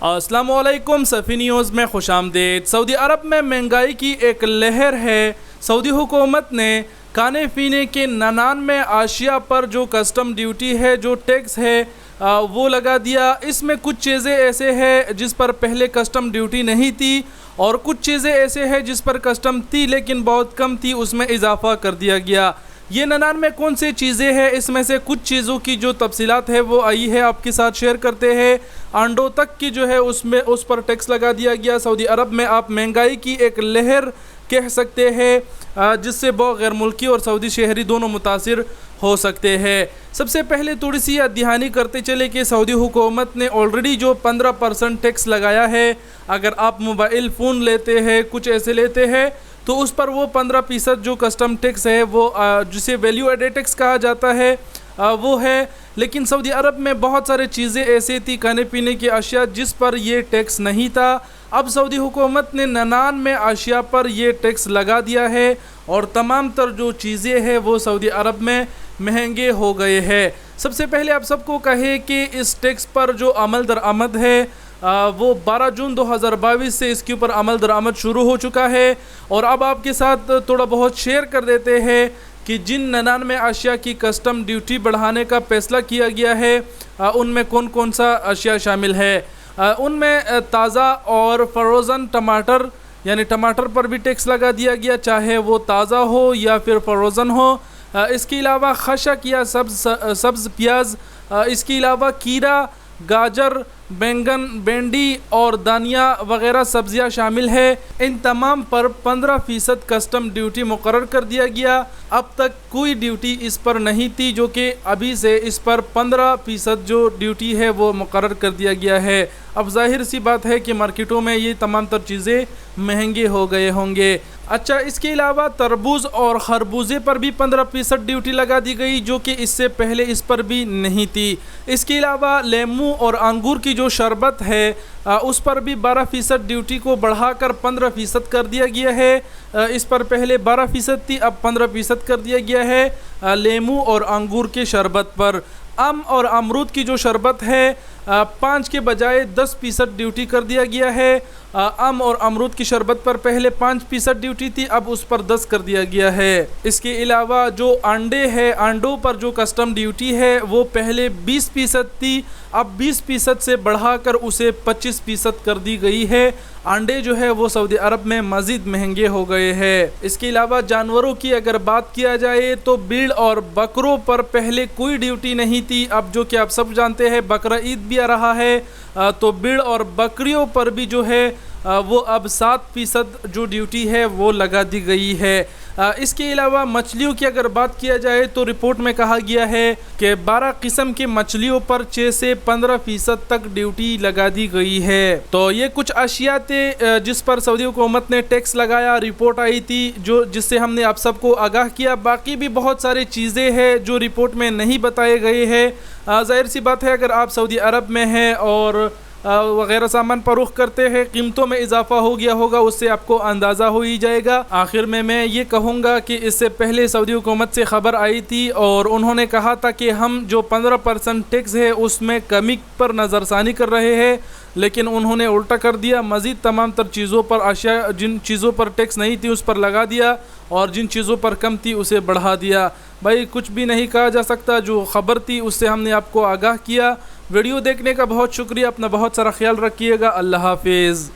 السلام علیکم سفی نیوز میں خوش آمدید۔ سعودی عرب میں مہنگائی کی ایک لہر ہے۔ سعودی حکومت نے کھانے پینے کے 99 اشیاء پر جو کسٹم ڈیوٹی ہے، جو ٹیکس ہے وہ لگا دیا۔ اس میں کچھ چیزیں ایسے ہیں جس پر پہلے کسٹم ڈیوٹی نہیں تھی، اور کچھ چیزیں ایسے ہیں جس پر کسٹم تھی لیکن بہت کم تھی، اس میں اضافہ کر دیا گیا۔ یہ 99 کون سی چیزیں ہیں؟ اس میں سے کچھ چیزوں کی جو تفصیلات ہے وہ آئی ہے، آپ کے ساتھ شیئر کرتے ہیں۔ انڈوں تک کی جو ہے اس پر ٹیکس لگا دیا گیا۔ سعودی عرب میں آپ مہنگائی کی ایک لہر کہہ سکتے ہیں، جس سے بہت غیر ملکی اور سعودی شہری دونوں متاثر ہو سکتے ہیں۔ سب سے پہلے تھوڑی سی یاد دہانی کرتے چلے کہ سعودی حکومت نے آلریڈی جو 15% ٹیکس لگایا ہے، اگر آپ موبائل فون لیتے ہیں، کچھ ایسے لیتے ہیں، تو اس پر وہ 15% جو کسٹم ٹیکس ہے، وہ جسے ویلیو ایڈڈ ٹیکس کہا جاتا ہے، وہ ہے۔ لیکن سعودی عرب میں بہت سارے چیزیں ایسی تھی، کھانے پینے کی اشیاء، جس پر یہ ٹیکس نہیں تھا۔ اب سعودی حکومت نے 99 اشیاء پر یہ ٹیکس لگا دیا ہے، اور تمام تر جو چیزیں ہیں وہ سعودی عرب میں مہنگے ہو گئے ہیں۔ سب سے پہلے آپ سب کو کہے کہ اس ٹیکس پر جو عمل درآمد ہے، وہ 12 جون 2022 سے اس کے اوپر عمل درآمد شروع ہو چکا ہے۔ اور اب آپ کے ساتھ تھوڑا بہت شیئر کر دیتے ہیں کہ جن 99 اشیاء کی کسٹم ڈیوٹی بڑھانے کا فیصلہ کیا گیا ہے، ان میں کون کون سا اشیاء شامل ہے۔ ان میں تازہ اور فروزن ٹماٹر، یعنی ٹماٹر پر بھی ٹیکس لگا دیا گیا، چاہے وہ تازہ ہو یا پھر فروزن ہو۔ اس کے علاوہ خشک یا سبز پیاز، اس کے علاوہ کھیرا، گاجر، بینگن، بھنڈی اور دھنیا وغیرہ سبزیاں شامل ہے۔ ان تمام پر 15% کسٹم ڈیوٹی مقرر کر دیا گیا۔ اب تک کوئی ڈیوٹی اس پر نہیں تھی، جو کہ ابھی سے اس پر 15% جو ڈیوٹی ہے وہ مقرر کر دیا گیا ہے۔ اب ظاہر سی بات ہے کہ مارکیٹوں میں یہ تمام تر چیزیں مہنگے ہو گئے ہوں گے۔ اچھا، اس کے علاوہ تربوز اور خربوزے پر بھی 15% ڈیوٹی لگا دی گئی، جو کہ اس سے پہلے اس پر بھی نہیں تھی۔ اس کے علاوہ لیموں اور انگور کی جو شربت ہے، اس پر بھی 12% ڈیوٹی کو بڑھا کر 15% کر دیا گیا ہے۔ اس پر پہلے 12% تھی، اب 15% کر دیا گیا ہے لیموں اور انگور کے شربت پر۔ ام اور امرود کی جو شربت ہے، 5 کے بجائے 10% ڈیوٹی کر دیا گیا ہے۔ ام اور امرود کی شربت پر پہلے 5% ڈیوٹی تھی، اب اس پر 10 کر دیا گیا ہے۔ اس کے علاوہ جو انڈے ہے، انڈوں پر جو کسٹم ڈیوٹی ہے، وہ پہلے 20% تھی، اب 20% سے بڑھا کر اسے 25% کر دی گئی ہے۔ انڈے جو ہے وہ سعودی عرب میں مزید مہنگے ہو گئے ہیں۔ اس کے علاوہ جانوروں کی اگر بات کیا جائے تو بھیڑ اور بکروں پر پہلے کوئی ڈیوٹی نہیں تھی، اب جو کہ آپ سب جانتے ہیں بقرہ عید بھی آ رہا ہے، تو بھیڑ اور بکریوں پر بھی جو ہے وہ اب 7% جو ڈیوٹی ہے وہ لگا دی گئی ہے۔ اس کے علاوہ مچھلیوں کی اگر بات کیا جائے تو رپورٹ میں کہا گیا ہے کہ 12 قسم کی مچھلیوں پر 6 سے 15% تک ڈیوٹی لگا دی گئی ہے۔ تو یہ کچھ اشیاء تھے جس پر سعودی حکومت نے ٹیکس لگایا، رپورٹ آئی تھی جس سے ہم نے آپ سب کو آگاہ کیا۔ باقی بھی بہت ساری چیزیں ہیں جو رپورٹ میں نہیں بتائے گئے ہیں۔ ظاہر سی بات ہے، اگر آپ سعودی عرب میں ہیں اور وغیرہ سامان فروخت کرتے ہیں، قیمتوں میں اضافہ ہو گیا ہوگا، اس سے آپ کو اندازہ ہو ہی جائے گا۔ آخر میں یہ کہوں گا کہ اس سے پہلے سعودی حکومت سے خبر آئی تھی، اور انہوں نے کہا تھا کہ ہم جو 15% ٹیکس ہے اس میں کمی پر نظر ثانی کر رہے ہیں، لیکن انہوں نے الٹا کر دیا، مزید تمام تر چیزوں پر اشیاء، جن چیزوں پر ٹیکس نہیں تھی اس پر لگا دیا، اور جن چیزوں پر کم تھی اسے بڑھا دیا۔ بھائی کچھ بھی نہیں کہا جا سکتا، جو خبر تھی اس سے ہم نے آپ کو آگاہ کیا۔ ویڈیو دیکھنے کا بہت شکریہ، اپنا بہت سارا خیال رکھیے گا۔ اللہ حافظ۔